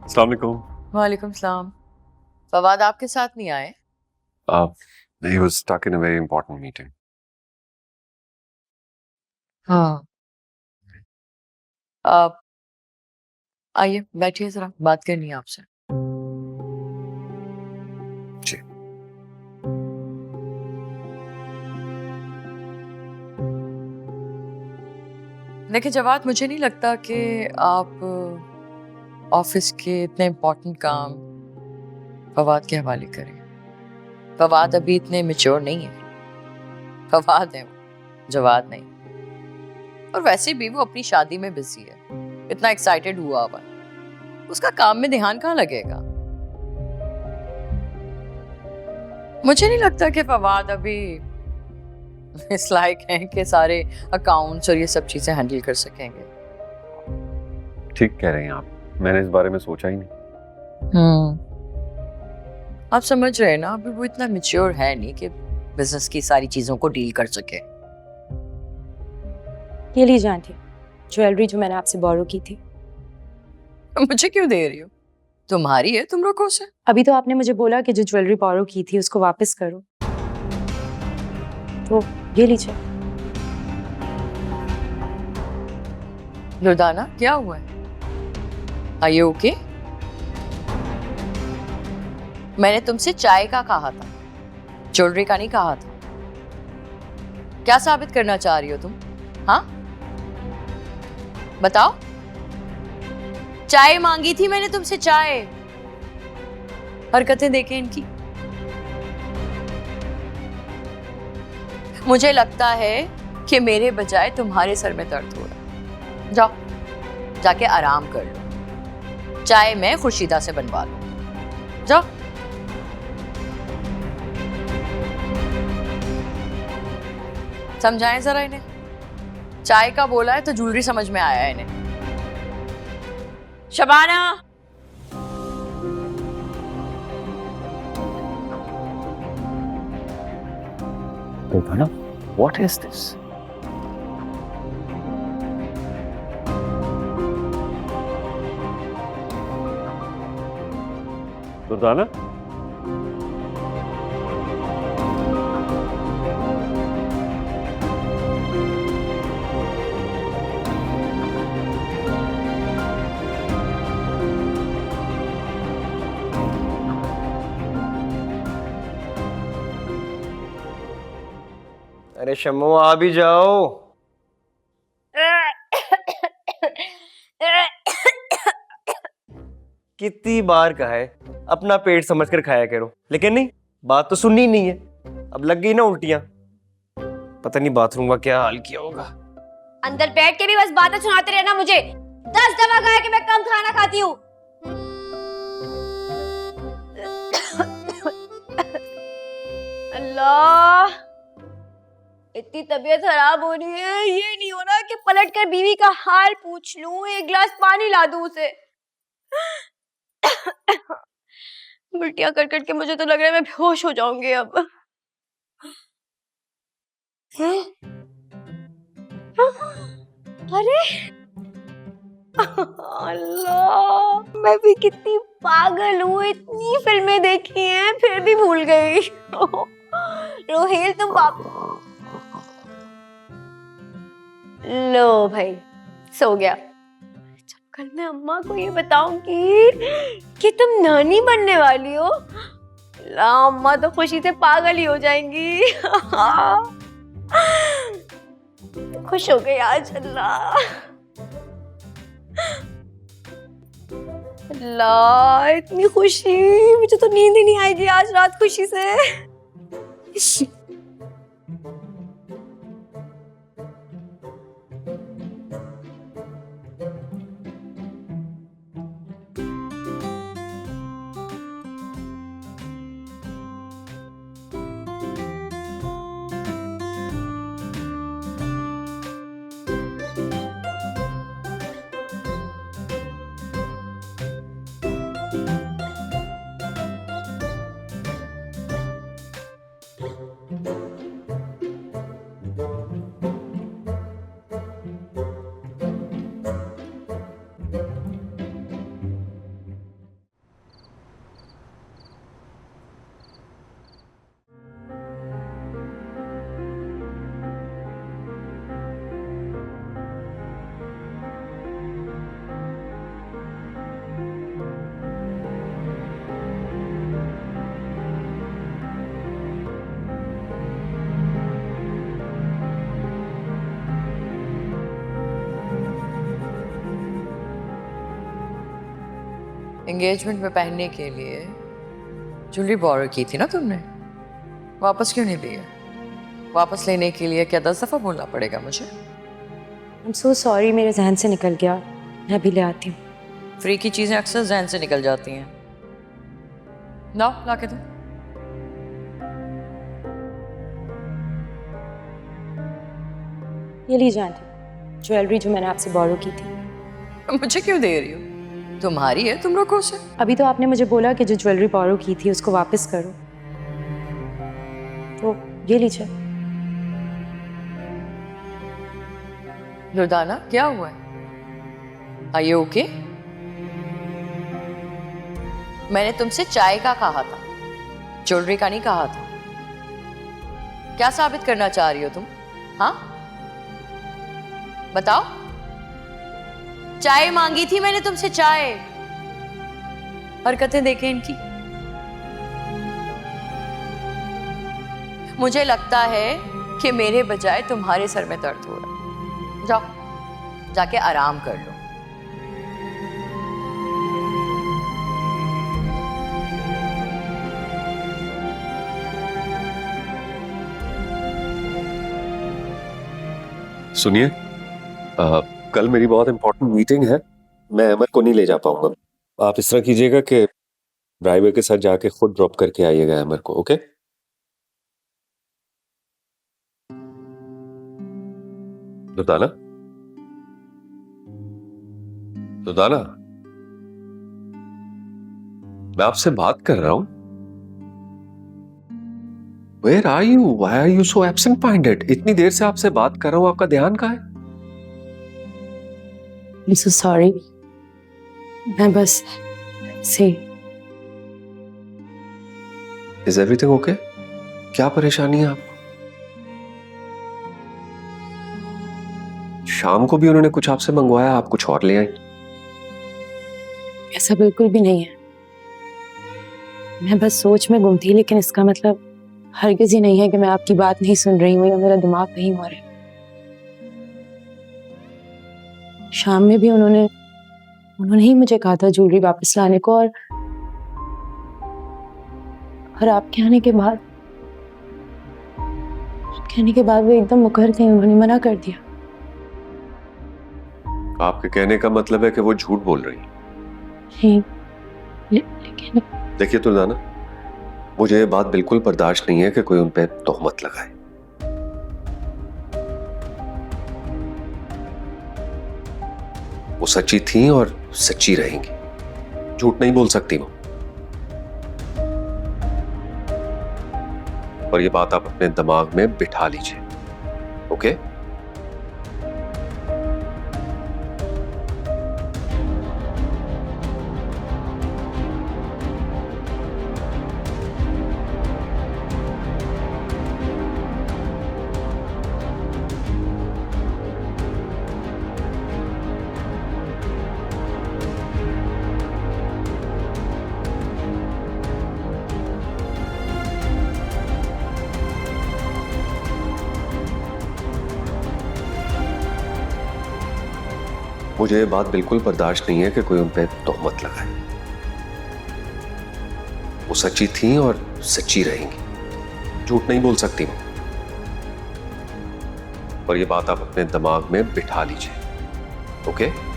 अस्सलाम वालेकुम। वालेकुम सलाम। फवाद आपके साथ नहीं आए? He was stuck in a very important meeting. हाँ। आप आइए, बैठिए, जरा बात करनी है आपसे। जी। देखिए जवाद, मुझे नहीं लगता कि आप ऑफिस के इतने इम्पोर्टेंट काम फवाद के हवाले करें। फवाद अभी इतने मेच्योर नहीं है। फवाद है वो, जवाद नहीं। और वैसे भी वो अपनी शादी में बिजी है, इतना एक्साइटेड हुआ हुआ है, उसका काम में ध्यान कहाँ लगेगा। मुझे नहीं लगता कि फवाद अभी इस लायक हैं कि सारे अकाउंट्स और ये सब चीजें हैंडल कर सकेंगे। ठीक कह रहे हैं आप, मैंने इस बारे में सोचा ही नहीं। आप समझ रहे हैं ना, अभी वो इतना मैच्योर है नहीं कि बिजनेस की सारी चीजों को डील कर सके। ये लीजिए आंटी, ज्वेलरी जो मैंने आपसे बोरो की थी। मुझे क्यों दे रही हो? तुम्हारी है, तुम रखो उसे। अभी तो आपने मुझे बोला कि जो ज्वेलरी बोरो की थी उसको वापस करो, तो ये लीजिए। दुर्दाना, क्या हुआ है? Are you okay? मैंने तुमसे चाय का कहा था, ज्वेलरी का नहीं कहा था। क्या साबित करना चाह रही हो तुम? हाँ, बताओ। चाय मांगी थी मैंने तुमसे, चाय। हरकतें देखें इनकी। मुझे लगता है कि मेरे बजाय तुम्हारे सर में दर्द हो रहा है। जाओ, जाके आराम कर लो। चाय मैं खुर्शीदा से बनवा लूं। जाओ। समझाएं जरा इन्हें। चाय का बोला है तो ज्वेलरी समझ में आया है इन्हें। Shabana, Durdana, what is this? Durdana? अरे शम्मो, आ भी जाओ। कितनी बार कहा है अपना पेट समझकर खाया करो, लेकिन नहीं, बात तो सुननी नहीं है। अब लग गई ना उल्टियां। पता नहीं बाथरूम का क्या हाल किया होगा। अंदर बैठ के भी बस बातें सुनाते रहना मुझे। 10 दफा कहा कि मैं कम खाना खाती हूँ। अल्लाह, इतनी तबीयत खराब हो रही है, ये नहीं हो रहा कि पलट कर बीवी का हाल पूछ लूं, एक गिलास पानी ला दूं उसे। उल्टियां कर कर के मुझे तो लग रहा है मैं बेहोश हो जाऊंगी अब। हैं? अरे अल्लाह, मैं भी कितनी पागल हूँ, इतनी फिल्में देखी हैं फिर भी भूल गई। रोहेल, तुम लो भाई, सो गया। जब कल मैं अम्मा को ये बताऊंगी कि तुम नानी बनने वाली हो, ला अम्मा तो खुशी से पागल ही हो जाएंगी। खुश हो गई आज। अल्लाह अल्लाह, इतनी खुशी, मुझे तो नींद ही नहीं आएगी आज रात खुशी से। एंगेजमेंट में पहनने के लिए ज्वेलरी बोरो की थी ना तुमने, वापस क्यों नहीं ली है? वापस लेने के लिए क्या 10 दफा बोलना पड़ेगा मुझे? आई एम सो सॉरी, मेरे जहन से निकल गया। मैं अभी ले आती हूँ। फ्री की चीजें अक्सर जहन से निकल जाती हैं। लाओ ला के दो। ये लीजिए आंटी, ज्वेलरी जो मैंने आपसे बोरो की थी। मुझे क्यों दे रही हो? तुम्हारी है, तुम रखो उसे। अभी तो आपने मुझे बोला कि जो ज्वेलरी बोरो की थी उसको वापस करो, तो ये लीजिए। लुदाना क्या हुआ है? Are you okay? मैंने तुमसे चाय का कहा था, ज्वेलरी का नहीं कहा था। क्या साबित करना चाह रही हो तुम? हाँ बताओ। चाय मांगी थी मैंने तुमसे, चाय। हरकतें देखें इनकी। मुझे लगता है कि मेरे बजाय तुम्हारे सर में दर्द हो रहा है। जाओ जाके आराम कर लो। सुनिए, कल मेरी बहुत इंपॉर्टेंट मीटिंग है, मैं अमर को नहीं ले जा पाऊंगा। आप इस तरह कीजिएगा कि ड्राइवर के साथ जाके खुद ड्रॉप करके आइएगा अमर को, ओके? लुदाना, लुदाना, मैं आपसे बात कर रहा हूं। Where are you? Why are you so absent-minded? इतनी देर से आपसे बात कर रहा हूं, आपका ध्यान कहाँ है? I'm so sorry, मैं बस से। Is everything okay? क्या परेशानी है आपको? शाम को भी उन्होंने कुछ आपसे मंगवाया, आप कुछ और ले आई। ऐसा बिल्कुल भी नहीं है, मैं बस सोच में गुम थी, लेकिन इसका मतलब हरगिज ही नहीं है कि मैं आपकी बात नहीं सुन रही हूँ या मेरा दिमाग कहीं और है। शाम में भी उन्होंने ही मुझे कहा था ज्वेलरी वापस लाने को, और आपके आने के बाद वो एकदम मुकर थे, उन्होंने मना कर दिया। आपके कहने का मतलब है कि वो झूठ बोल रही है? नहीं, लेकिन देखिए तुलदाना, मुझे ये बात बिल्कुल बर्दाश्त नहीं है कि कोई उन पे तोहमत लगाए। वो सच्ची थी और सच्ची रहेंगी, झूठ नहीं बोल सकती वो। और ये बात आप अपने दिमाग में बिठा लीजिए, ओके? मुझे ये बात बिल्कुल बर्दाश्त नहीं है कि कोई उन पे तोहमत लगाए। वो सच्ची थी और सच्ची रहेंगी, झूठ नहीं बोल सकती वो। और ये बात आप अपने दिमाग में बिठा लीजिए, ओके?